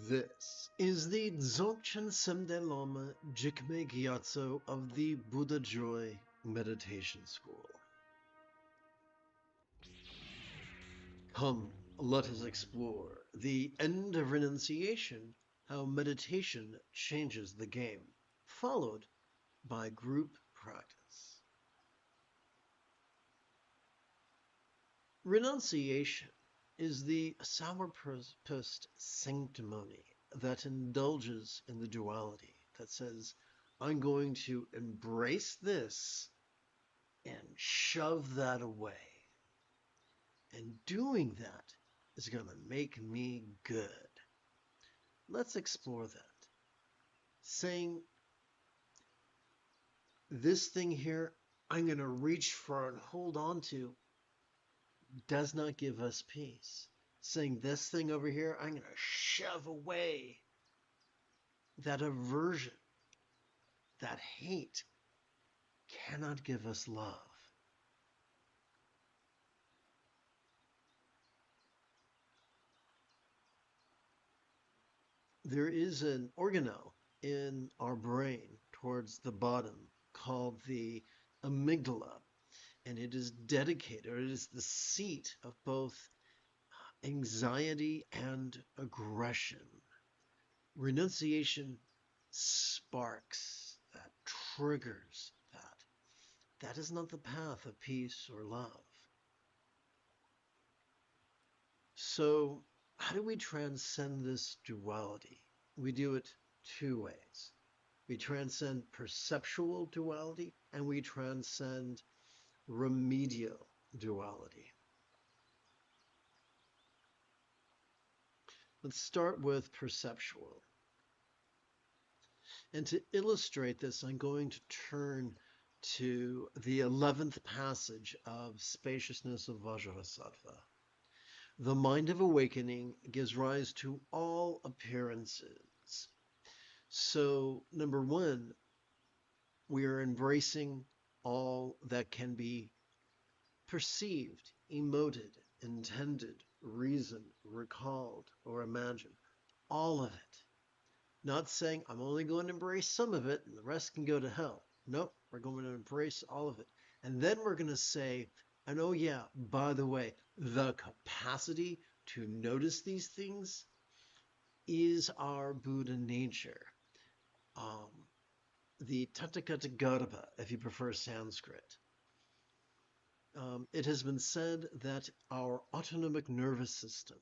This is the Dzogchen Semde Lama Jigme Gyatso of the Buddha Joy Meditation School. Come, let us explore the end of renunciation, how meditation changes the game, followed by group practice. Renunciation is the sourpuss sanctimony that indulges in the duality, that says, I'm going to embrace this and shove that away. And doing that is going to make me good. Let's explore that. Saying, this thing here, I'm going to reach for and hold on to, does not give us peace. Saying this thing over here, I'm going to shove away. That aversion, that hate, cannot give us love. There is an organelle in our brain towards the bottom called the amygdala, and it is dedicated, or it is the seat of both anxiety and aggression. Renunciation sparks that, triggers that. That is not the path of peace or love. So, how do we transcend this duality? We do it two ways. We transcend perceptual duality, and we transcend remedial duality. Let's start with perceptual. And to illustrate this, I'm going to turn to the 11th passage of Spaciousness of Vajrasattva. The mind of awakening gives rise to all appearances. So, number one, we are embracing all that can be perceived, emoted, intended, reasoned, recalled, or imagined. All of it. Not saying, I'm only going to embrace some of it and the rest can go to hell. Nope, we're going to embrace all of it. And then we're going to say, and oh yeah, by the way, the capacity to notice these things is our Buddha nature. The Tathagata Garbha, if you prefer Sanskrit. It has been said that our autonomic nervous system,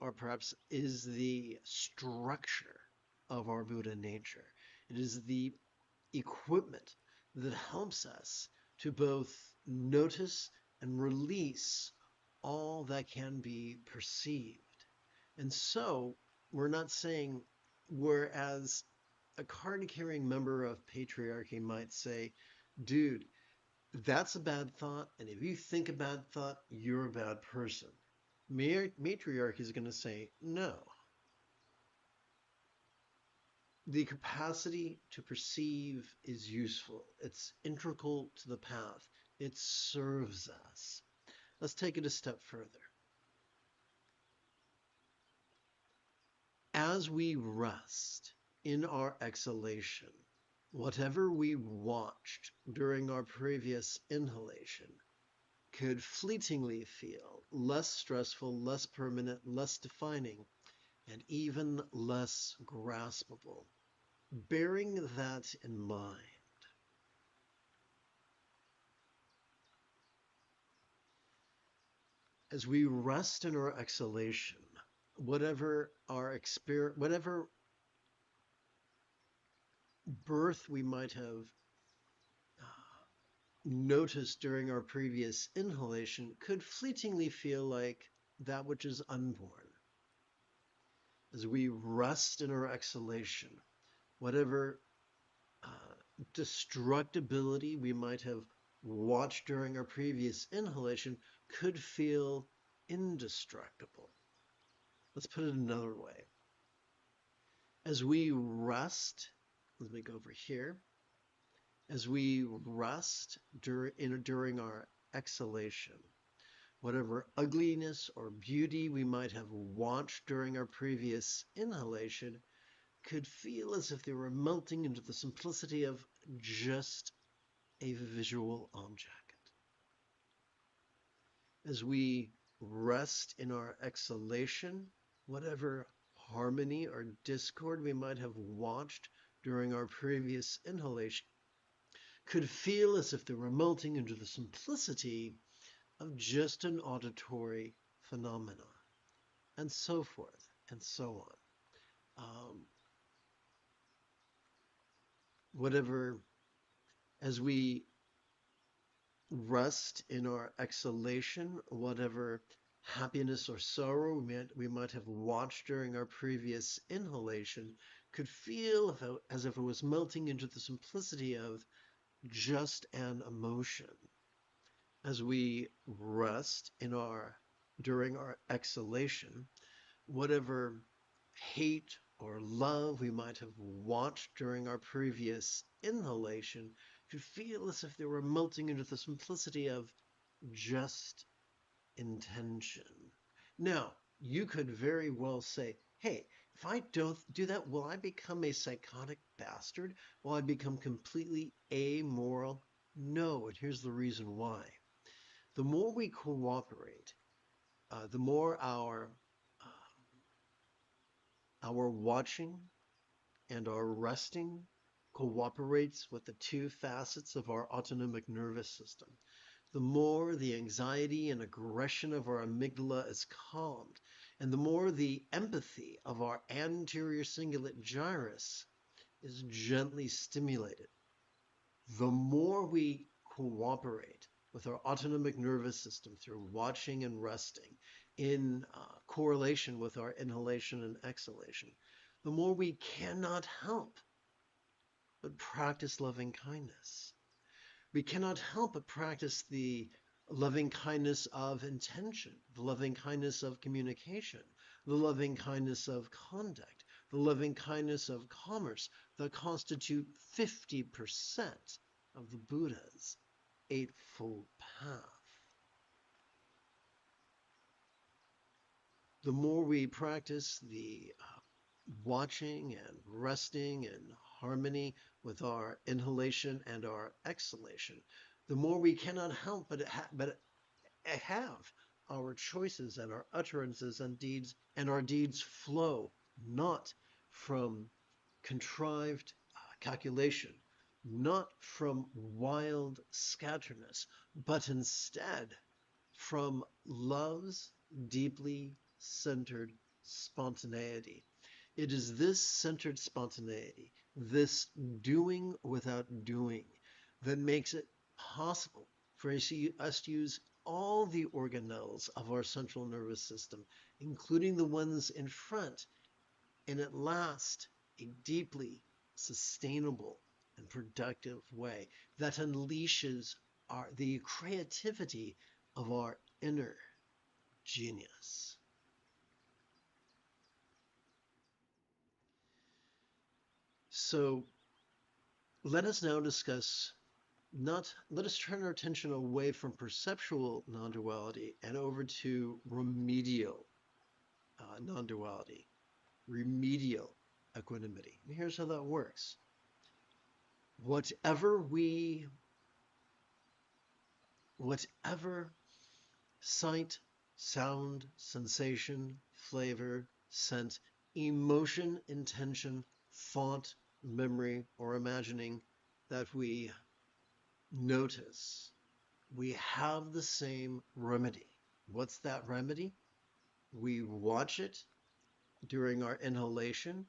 or perhaps is the structure of our Buddha nature. It is the equipment that helps us to both notice and release all that can be perceived. And so we're not saying, whereas a card-carrying member of patriarchy might say, dude, that's a bad thought, and if you think a bad thought, you're a bad person. Matriarchy is going to say, no. The capacity to perceive is useful. It's integral to the path. It serves us. Let's take it a step further. As we rest in our exhalation, whatever we watched during our previous inhalation could fleetingly feel less stressful, less permanent, less defining, and even less graspable. Bearing that in mind, as we rest in our exhalation, whatever our experience, whatever birth we might have noticed during our previous inhalation could fleetingly feel like that which is unborn. As we rest in our exhalation, whatever destructibility we might have watched during our previous inhalation could feel indestructible. Let's put it another way. As we rest, let me go over here. As we rest during our exhalation, Whatever ugliness or beauty we might have watched during our previous inhalation could feel as if they were melting into the simplicity of just a visual object. As we rest in our exhalation, whatever harmony or discord we might have watched during our previous inhalation could feel as if they were melting into the simplicity of just an auditory phenomena, and so forth and so on. Whatever, as we rest in our exhalation, whatever happiness or sorrow we might have watched during our previous inhalation could feel as if it was melting into the simplicity of just an emotion. As we rest during our exhalation, whatever hate or love we might have watched during our previous inhalation could feel as if they were melting into the simplicity of just intention. Now, you could very well say, hey, if I don't do that, will I become a psychotic bastard? Will I become completely amoral? No, and here's the reason why. The more we cooperate, the more our watching and our resting cooperates with the two facets of our autonomic nervous system. The more the anxiety and aggression of our amygdala is calmed, and the more the empathy of our anterior cingulate gyrus is gently stimulated, the more we cooperate with our autonomic nervous system through watching and resting in correlation with our inhalation and exhalation, the more we cannot help but practice loving kindness. We cannot help but practice the loving kindness of intention, the loving kindness of communication, the loving kindness of conduct, the loving kindness of commerce that constitute 50% of the Buddha's Eightfold Path. The more we practice the watching and resting in harmony with our inhalation and our exhalation, the more we cannot help but have our choices and our utterances and deeds, and our deeds flow not from contrived calculation, not from wild scatterness, but instead from love's deeply centered spontaneity. It is this centered spontaneity, this doing without doing, that makes it possible for us to use all the organelles of our central nervous system, including the ones in front, in at last a deeply sustainable and productive way that unleashes the creativity of our inner genius. So let us now discuss let us turn our attention away from perceptual non-duality and over to remedial non-duality, remedial equanimity. And here's how that works. Whatever sight, sound, sensation, flavor, scent, emotion, intention, thought, memory, or imagining that we notice, we have the same remedy. What's that remedy? We watch it during our inhalation,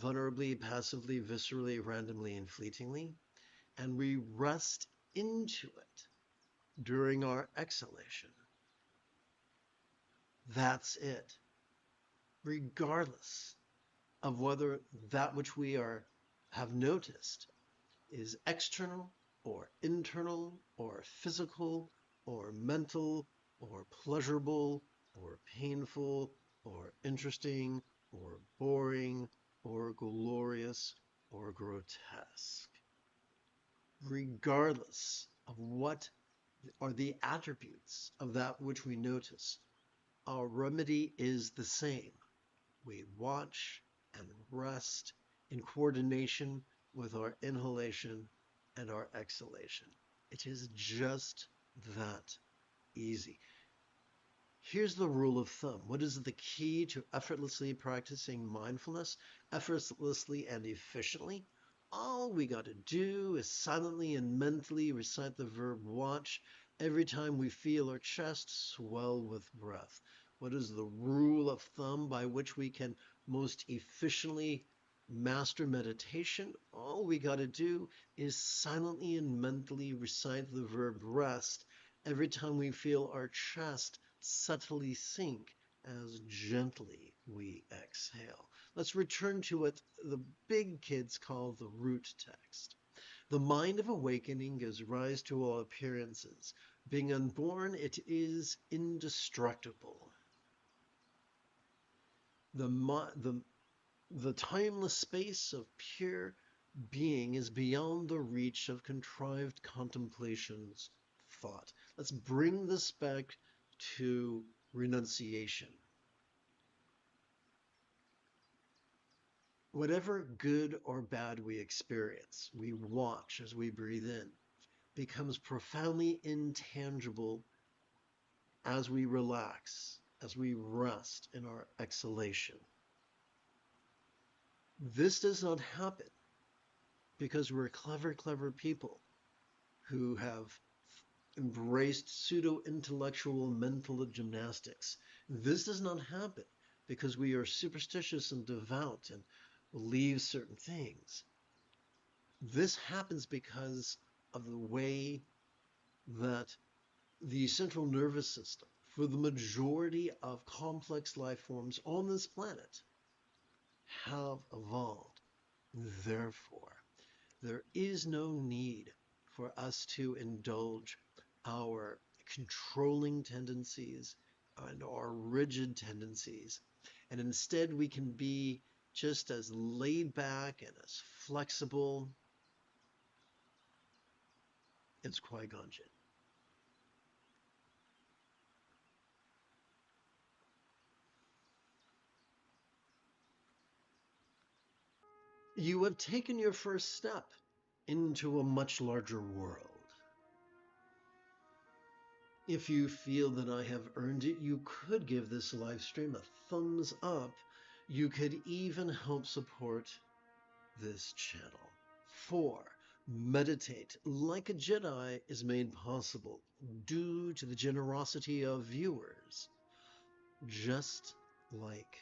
vulnerably, passively, viscerally, randomly, and fleetingly, and we rest into it during our exhalation. That's it. Regardless of whether that which we have noticed is external or internal or physical or mental or pleasurable or painful or interesting or boring or glorious or grotesque. Regardless of what are the attributes of that which we notice. Our remedy is the same. We watch and rest in coordination with our inhalation and our exhalation. It is just that easy. Here's the rule of thumb. What is the key to effortlessly practicing mindfulness, effortlessly and efficiently? All we got to do is silently and mentally recite the verb watch every time we feel our chest swell with breath. What is the rule of thumb by which we can most efficiently master meditation? All we got to do is silently and mentally recite the verb rest every time we feel our chest subtly sink as gently we exhale. Let's return to what the big kids call the root text. The mind of awakening gives rise to all appearances. Being unborn, it is indestructible. The timeless space of pure being is beyond the reach of contrived contemplation's thought. Let's bring this back to renunciation. Whatever good or bad we experience, we watch as we breathe in, becomes profoundly intangible as we relax, as we rest in our exhalation. This does not happen because we're clever people who have embraced pseudo-intellectual mental gymnastics. This does not happen because we are superstitious and devout and believe certain things. This happens because of the way that the central nervous system, for the majority of complex life forms on this planet, have evolved. Therefore, there is no need for us to indulge our controlling tendencies and our rigid tendencies. And instead, we can be just as laid back and as flexible as Qui-Gon Jinn. You have taken your first step into a much larger world. If you feel that I have earned it, you could give this live stream a thumbs up. You could even help support this channel. 4. Meditate like a Jedi is made possible due to the generosity of viewers, just like